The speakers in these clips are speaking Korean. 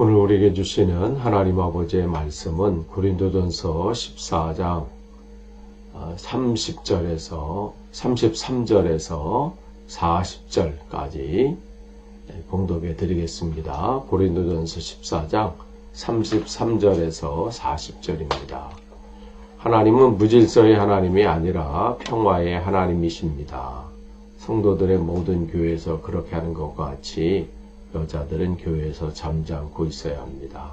오늘 우리에게 주시는 하나님 아버지의 말씀은 고린도전서 14장 30절에서 33절에서 40절까지 봉독해 드리겠습니다. 고린도전서 14장 33절에서 40절입니다. 하나님은 무질서의 하나님이 아니라 평화의 하나님이십니다. 성도들의 모든 교회에서 그렇게 하는 것과 같이 여자들은 교회에서 잠잠고 있어야 합니다.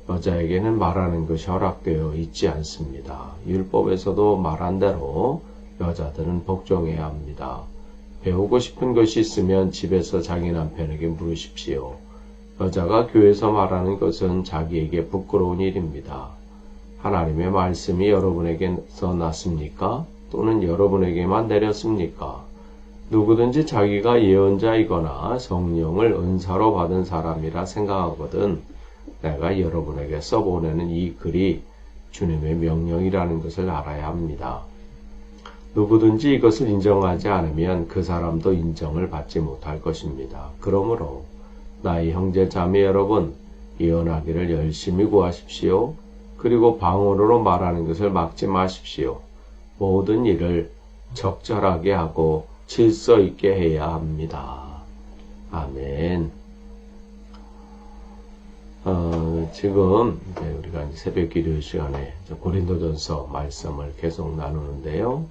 여자에게는 말하는 것이 허락되어 있지 않습니다. 율법에서도 말한 대로 여자들은 복종해야 합니다. 배우고 싶은 것이 있으면 집에서 자기 남편에게 물으십시오. 여자가 교회에서 말하는 것은 자기에게 부끄러운 일입니다. 하나님의 말씀이 여러분에게서 났습니까? 또는 여러분에게만 내렸습니까? 누구든지 자기가 예언자이거나 성령을 은사로 받은 사람이라 생각하거든 내가 여러분에게 써보내는 이 글이 주님의 명령이라는 것을 알아야 합니다. 누구든지 이것을 인정하지 않으면 그 사람도 인정을 받지 못할 것입니다. 그러므로 나의 형제 자매 여러분, 예언하기를 열심히 구하십시오. 그리고 방언으로 말하는 것을 막지 마십시오. 모든 일을 적절하게 하고 질서 있게 해야 합니다. 아멘. 지금 우리가 새벽 기도 시간에 고린도전서 말씀을 계속 나누는데요.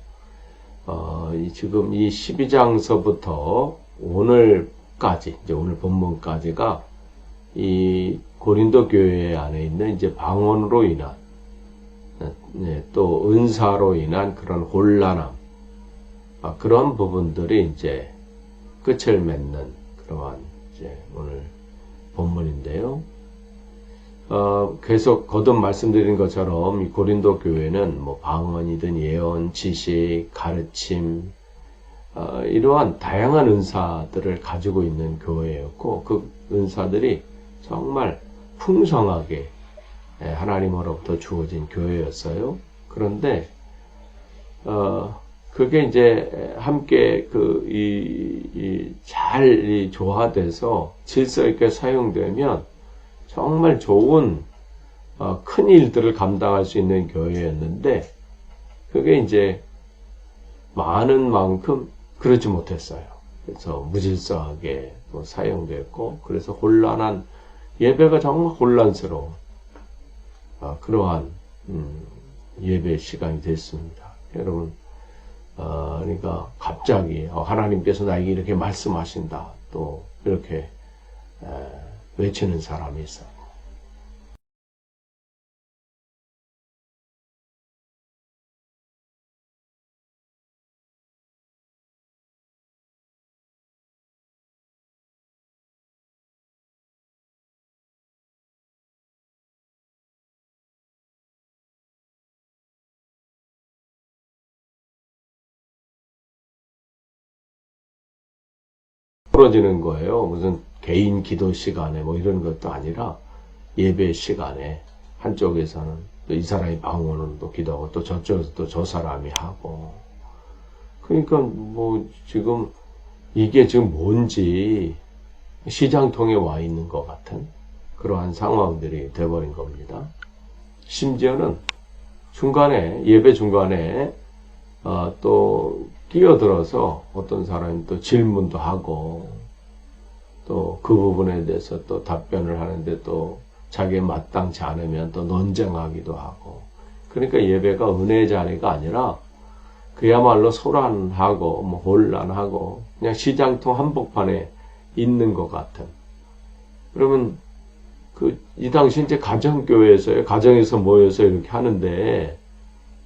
지금 이 12장서부터 오늘까지, 오늘 본문까지가 이 고린도 교회 안에 있는 방언으로 인한, 또 은사로 인한 그런 혼란함, 그런 부분들이 끝을 맺는 그러한 오늘 본문인데요. 계속 거듭 말씀드린 것처럼 이 고린도 교회는 방언이든 예언, 지식, 가르침, 이러한 다양한 은사들을 가지고 있는 교회였고, 그 은사들이 정말 풍성하게 하나님으로부터 주어진 교회였어요. 그런데 그게 함께 잘 조화돼서 질서 있게 사용되면 정말 좋은 큰 일들을 감당할 수 있는 교회였는데, 그게 많은 만큼 그렇지 못했어요. 그래서 무질서하게 또 사용됐고, 그래서 혼란한 예배가 정말 혼란스러운 그러한 예배 시간이 됐습니다. 여러분, 그러니까 갑자기 하나님께서 나에게 이렇게 말씀하신다, 또 이렇게 외치는 사람이 있어요. 부러지는 거예요. 무슨 개인 기도 시간에 이런 것도 아니라 예배 시간에 한쪽에서는 또 이 사람이 방언으로 또 기도하고 또 저쪽에서 또 저 사람이 하고, 그러니까 지금 이게 지금 뭔지 시장통에 와 있는 것 같은 그러한 상황들이 돼버린 겁니다. 심지어는 예배 중간에 또 끼어들어서 어떤 사람이 또 질문도 하고, 또 그 부분에 대해서 또 답변을 하는데 또 자기에 마땅치 않으면 또 논쟁하기도 하고, 그러니까 예배가 은혜의 자리가 아니라 그야말로 소란하고 혼란하고 그냥 시장통 한복판에 있는 것 같은. 그러면 이 당시 가정교회에서요, 가정에서 모여서 이렇게 하는데,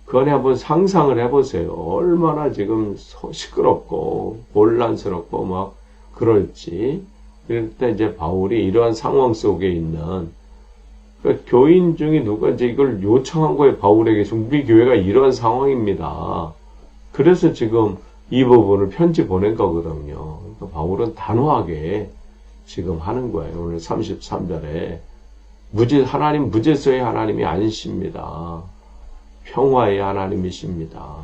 그 안에 한번 상상을 해보세요. 얼마나 지금 시끄럽고 혼란스럽고 그럴지. 이럴 때 바울이 이러한 상황 속에 있는, 교인 중에 누가 이걸 요청한 거예요. 바울에게. 우리 교회가 이러한 상황입니다. 그래서 지금 이 부분을 편지 보낸 거거든요. 그러니까 바울은 단호하게 지금 하는 거예요. 오늘 33절에 하나님 무질서의 하나님이 아니십니다. 평화의 하나님이십니다.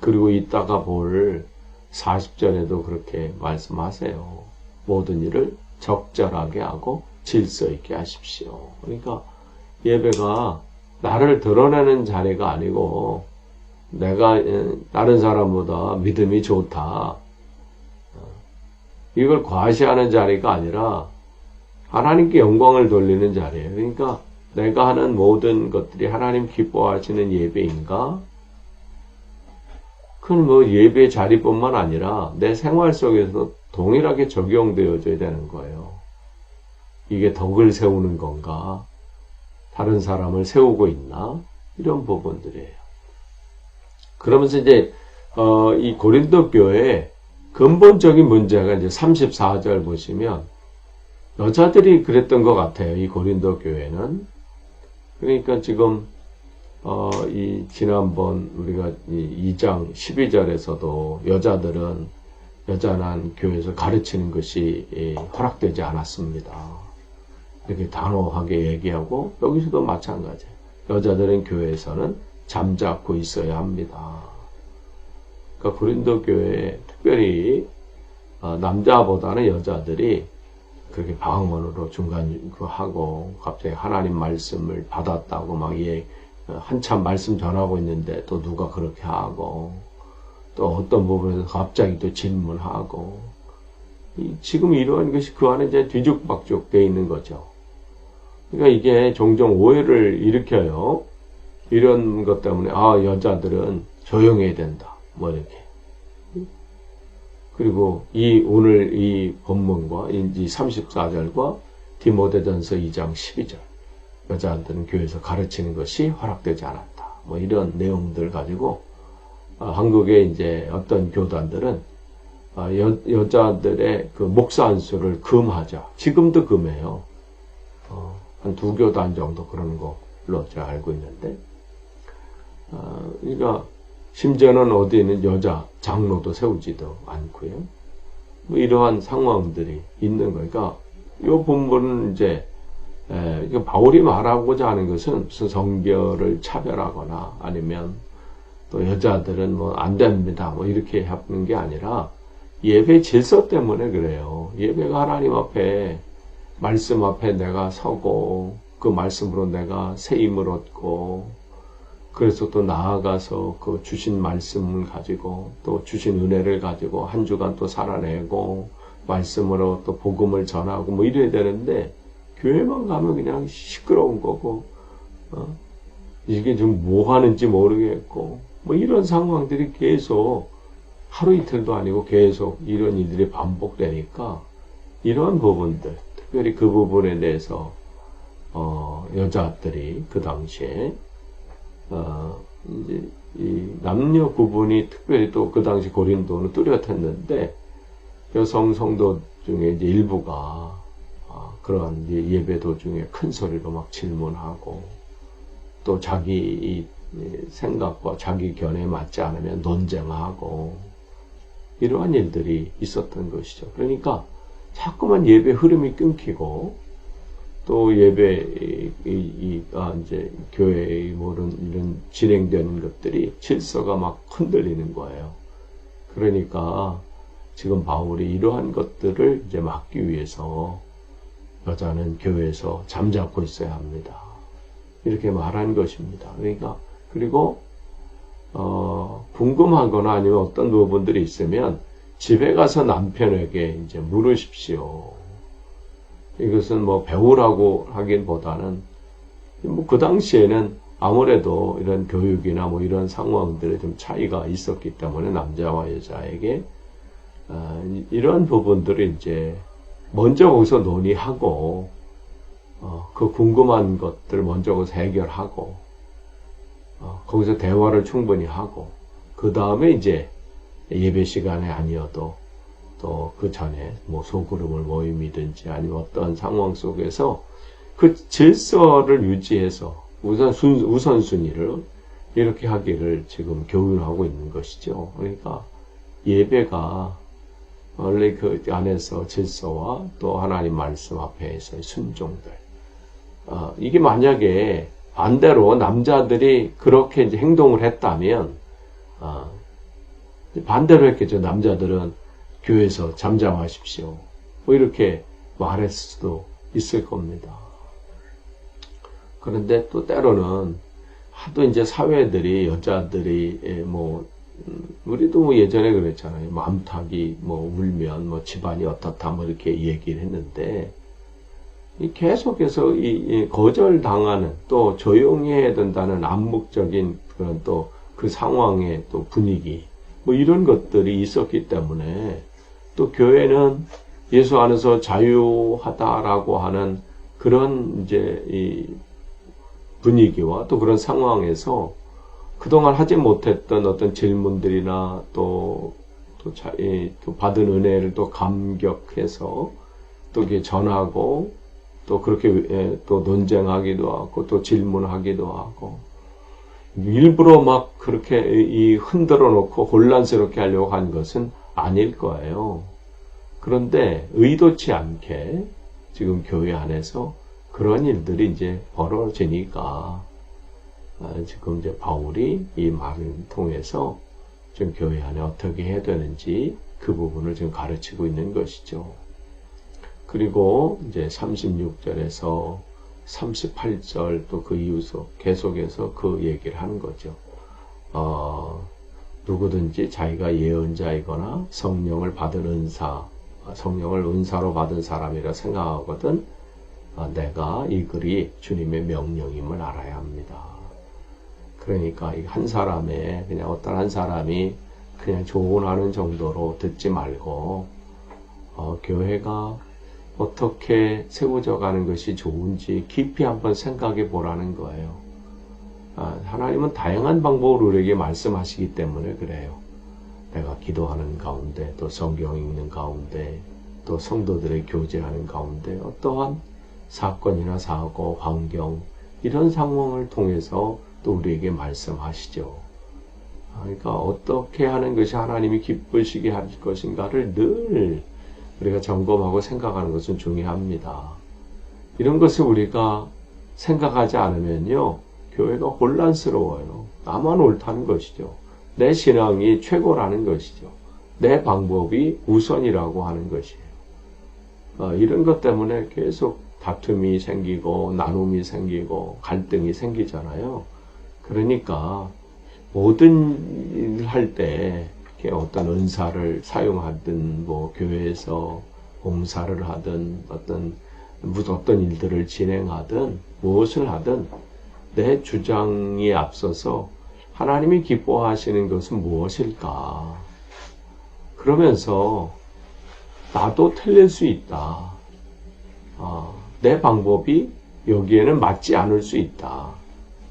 그리고 이따가 볼 40절에도 그렇게 말씀하세요. 모든 일을 적절하게 하고 질서 있게 하십시오. 그러니까 예배가 나를 드러내는 자리가 아니고 내가 다른 사람보다 믿음이 좋다. 이걸 과시하는 자리가 아니라 하나님께 영광을 돌리는 자리예요. 그러니까 내가 하는 모든 것들이 하나님 기뻐하시는 예배인가? 그건 뭐 예배 자리뿐만 아니라 내 생활 속에서 동일하게 적용되어져야 되는 거예요. 이게 덕을 세우는 건가? 다른 사람을 세우고 있나? 이런 부분들이에요. 그러면서 이제 이 고린도 교회의 근본적인 문제가 이제 34절 보시면 여자들이 그랬던 것 같아요. 이 고린도 교회는. 그러니까 지금 이 지난번 우리가 이 2장 12절에서도 여자들은 여자난 교회에서 가르치는 것이 허락되지 않았습니다. 이렇게 단호하게 얘기하고 여기서도 마찬가지예요. 여자들은 교회에서는 잠자코 있어야 합니다. 그러니까 고린도 교회에 특별히 남자보다는 여자들이 그렇게 방언으로 중간 하고 갑자기 하나님 말씀을 받았다고 막 한참 말씀 전하고 있는데 또 누가 그렇게 하고 또 어떤 부분에서 갑자기 또 질문하고 지금 이러한 것이 그 안에 이제 뒤죽박죽 되어 있는 거죠. 그러니까 이게 종종 오해를 일으켜요. 이런 것 때문에 여자들은 조용해야 된다. 뭐 이렇게. 그리고 오늘 이 본문과 이 34절과 디모데전서 2장 12절 여자들은 교회에서 가르치는 것이 허락되지 않았다. 뭐 이런 내용들 가지고 한국의 이제 어떤 교단들은 여자들의 그 목사 안수를 금하자. 지금도 금해요. 한 2교단 정도 그런 걸로 제가 알고 있는데 그러니까 심지어는 어디에는 여자 장로도 세우지도 않고요. 뭐 이러한 상황들이 있는 거니까 이 본문은 이제 바울이 말하고자 하는 것은 무슨 성결을 차별하거나 아니면 또 여자들은 뭐 안 됩니다. 뭐 이렇게 하는 게 아니라 예배 질서 때문에 그래요. 예배가 하나님 앞에 말씀 앞에 내가 서고 그 말씀으로 내가 새 힘을 얻고 그래서 또 나아가서 그 주신 말씀을 가지고 또 주신 은혜를 가지고 한 주간 또 살아내고 말씀으로 또 복음을 전하고 뭐 이래야 되는데 교회만 가면 그냥 시끄러운 거고 이게 좀 뭐 하는지 모르겠고 뭐 이런 상황들이 계속 하루 이틀도 아니고 계속 이런 일들이 반복되니까 이러한 부분들 특별히 그 부분에 대해서 여자들이 그 당시에 이제 이 남녀 구분이 특별히 또 그 당시 고린도는 뚜렷했는데 여성 성도 중에 이제 일부가 그러한 예배 도중에 큰 소리로 막 질문하고 또 자기 생각과 자기 견해에 맞지 않으면 논쟁하고 이러한 일들이 있었던 것이죠. 그러니까 자꾸만 예배 흐름이 끊기고 또 예배 이제 교회의 모든 이런 진행되는 것들이 질서가 막 흔들리는 거예요. 그러니까 지금 바울이 이러한 것들을 이제 막기 위해서 여자는 교회에서 잠자코 있어야 합니다. 이렇게 말한 것입니다. 그러니까 그리고 궁금하거나 아니면 어떤 부분들이 있으면 집에 가서 남편에게 이제 물으십시오. 이것은 뭐 배우라고 하기보다는 뭐 그 당시에는 아무래도 이런 교육이나 뭐 이런 상황들에 좀 차이가 있었기 때문에 남자와 여자에게 이런 부분들을 이제 먼저 거기서 논의하고 그 궁금한 것들 먼저 거기서 해결하고 거기서 대화를 충분히 하고 그 다음에 이제 예배 시간에 아니어도 또 그 전에 뭐 소그룹을 모임이든지 아니면 어떤 상황 속에서 그 질서를 유지해서 우선순위를 이렇게 하기를 지금 교훈하고 있는 것이죠. 그러니까 예배가 원래 그 안에서 질서와 또 하나님 말씀 앞에서의 순종들 이게 만약에 반대로 남자들이 그렇게 이제 행동을 했다면 반대로 했겠죠. 남자들은 교회에서 잠잠하십시오. 뭐 이렇게 말했을 수도 있을 겁니다. 그런데 또 때로는 하도 이제 사회들이 여자들이 우리도 뭐 예전에 그랬잖아요. 암탉이 울면 집안이 어떻다 이렇게 얘기를 했는데 계속해서 이 거절당하는 또 조용히 해야 된다는 암묵적인 그런 또 그 상황의 또 분위기 이런 것들이 있었기 때문에 또 교회는 예수 안에서 자유하다라고 하는 그런 이제 이 분위기와 또 그런 상황에서 그동안 하지 못했던 어떤 질문들이나 또 받은 은혜를 또 감격해서 또 이렇게 전하고 또 그렇게 또 논쟁하기도 하고 또 질문하기도 하고 일부러 막 그렇게 흔들어 놓고 혼란스럽게 하려고 한 것은 아닐 거예요. 그런데 의도치 않게 지금 교회 안에서 그런 일들이 이제 벌어지니까 지금 이제 바울이 이 말을 통해서 지금 교회 안에 어떻게 해야 되는지 그 부분을 지금 가르치고 있는 것이죠. 그리고 이제 36절에서 38절 또 그 이후서 계속해서 그 얘기를 하는 거죠. 누구든지 자기가 예언자이거나 성령을 받은 성령을 은사로 받은 사람이라 생각하거든 내가 이 글이 주님의 명령임을 알아야 합니다. 그러니까 한 사람의 그냥 어떤 한 사람이 그냥 조언하는 정도로 듣지 말고 교회가 어떻게 세워져 가는 것이 좋은지 깊이 한번 생각해 보라는 거예요. 하나님은 다양한 방법으로 우리에게 말씀하시기 때문에 그래요. 내가 기도하는 가운데 또 성경 읽는 가운데 또 성도들의 교제하는 가운데 어떠한 사건이나 사고, 환경 이런 상황을 통해서 또 우리에게 말씀하시죠. 그러니까 어떻게 하는 것이 하나님이 기쁘시게 할 것인가를 늘 우리가 점검하고 생각하는 것은 중요합니다. 이런 것을 우리가 생각하지 않으면요, 교회가 혼란스러워요. 나만 옳다는 것이죠. 내 신앙이 최고라는 것이죠. 내 방법이 우선이라고 하는 것이에요. 이런 것 때문에 계속 다툼이 생기고 나눔이 생기고 갈등이 생기잖아요. 그러니까 모든 일을 할 때 어떤 은사를 사용하든 교회에서 봉사를 하든 어떤 일들을 진행하든 무엇을 하든 내 주장에 앞서서 하나님이 기뻐하시는 것은 무엇일까? 그러면서 나도 틀릴 수 있다. 내 방법이 여기에는 맞지 않을 수 있다.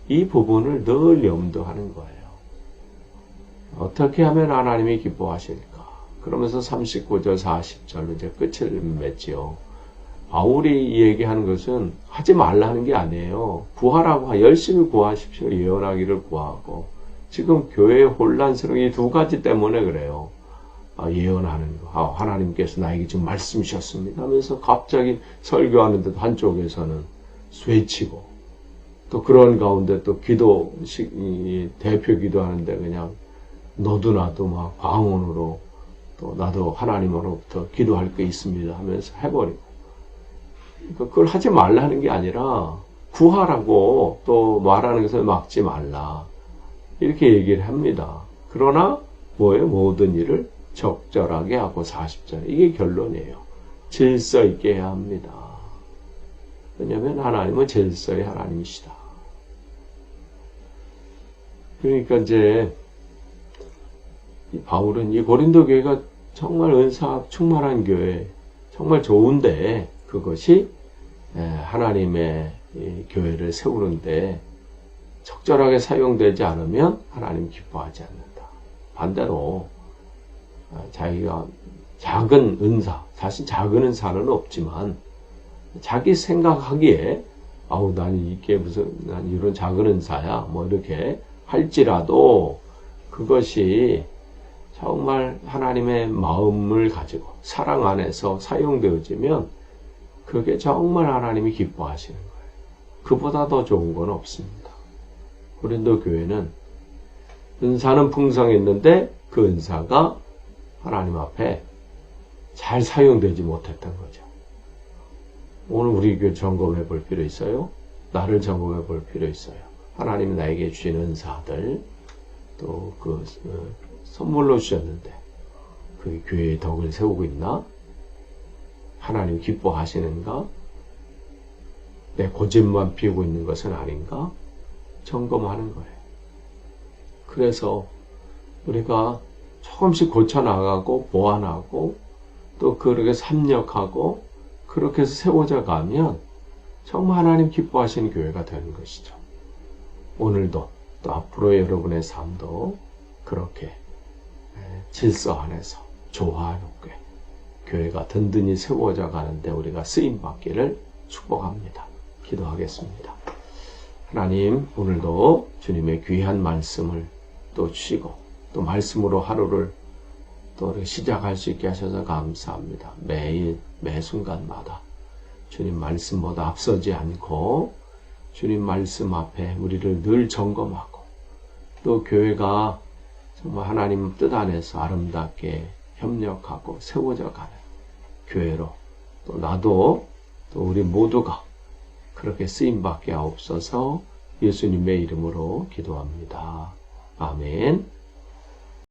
이 부분을 늘 염두하는 거예요. 어떻게 하면 하나님이 기뻐하실까? 그러면서 39절, 40절로 이제 끝을 맺지요. 바울이 얘기하는 것은 하지 말라는 게 아니에요. 구하라고, 열심히 구하십시오. 예언하기를 구하고. 지금 교회의 혼란스러운 이 두 가지 때문에 그래요. 예언하는 거. 하나님께서 나에게 지금 말씀 주셨습니다 하면서 갑자기 설교하는데도 한쪽에서는 쇠치고 또 그런 가운데 또 대표 기도하는데 그냥 너도 나도 막 방언으로 또 나도 하나님으로부터 기도할 게 있습니다 하면서 해버리고 그걸 하지 말라는 게 아니라 구하라고 또 말하는 것을 막지 말라 이렇게 얘기를 합니다. 그러나 모든 일을 적절하게 하고 40절 이게 결론이에요. 질서 있게 해야 합니다. 왜냐하면 하나님은 질서의 하나님이시다. 그러니까 이제 바울은 이 고린도 교회가 정말 은사 충만한 교회, 정말 좋은데 그것이 하나님의 교회를 세우는데 적절하게 사용되지 않으면 하나님 기뻐하지 않는다. 반대로 자기가 작은 은사, 사실 작은 은사는 없지만 자기 생각하기에 난 이런 작은 은사야 이렇게 할지라도 그것이 정말 하나님의 마음을 가지고 사랑 안에서 사용되어지면 그게 정말 하나님이 기뻐하시는 거예요. 그보다 더 좋은 건 없습니다. 고린도 교회는 은사는 풍성했는데 그 은사가 하나님 앞에 잘 사용되지 못했던 거죠. 오늘 우리 교회 점검해 볼 필요 있어요. 나를 점검해 볼 필요 있어요. 하나님이 나에게 주신 은사들, 또 선물로 주셨는데 그 교회의 덕을 세우고 있나? 하나님 기뻐하시는가? 내 고집만 피우고 있는 것은 아닌가? 점검하는 거예요. 그래서 우리가 조금씩 고쳐나가고 보완하고 또 그렇게 삽력하고 그렇게 해서 세워져 가면 정말 하나님 기뻐하시는 교회가 되는 것이죠. 오늘도 또 앞으로의 여러분의 삶도 그렇게 질서 안에서 조화롭게 교회가 든든히 세워져 가는데 우리가 쓰임받기를 축복합니다. 기도하겠습니다. 하나님, 오늘도 주님의 귀한 말씀을 또 주시고 또 말씀으로 하루를 또 시작할 수 있게 하셔서 감사합니다. 매일 매 순간마다 주님 말씀보다 앞서지 않고 주님 말씀 앞에 우리를 늘 점검하고 또 교회가 정말 하나님 뜻 안에서 아름답게 협력하고 세워져 가는 교회로 또 나도 또 우리 모두가 그렇게 쓰임받게 하옵소서. 예수님의 이름으로 기도합니다. 아멘.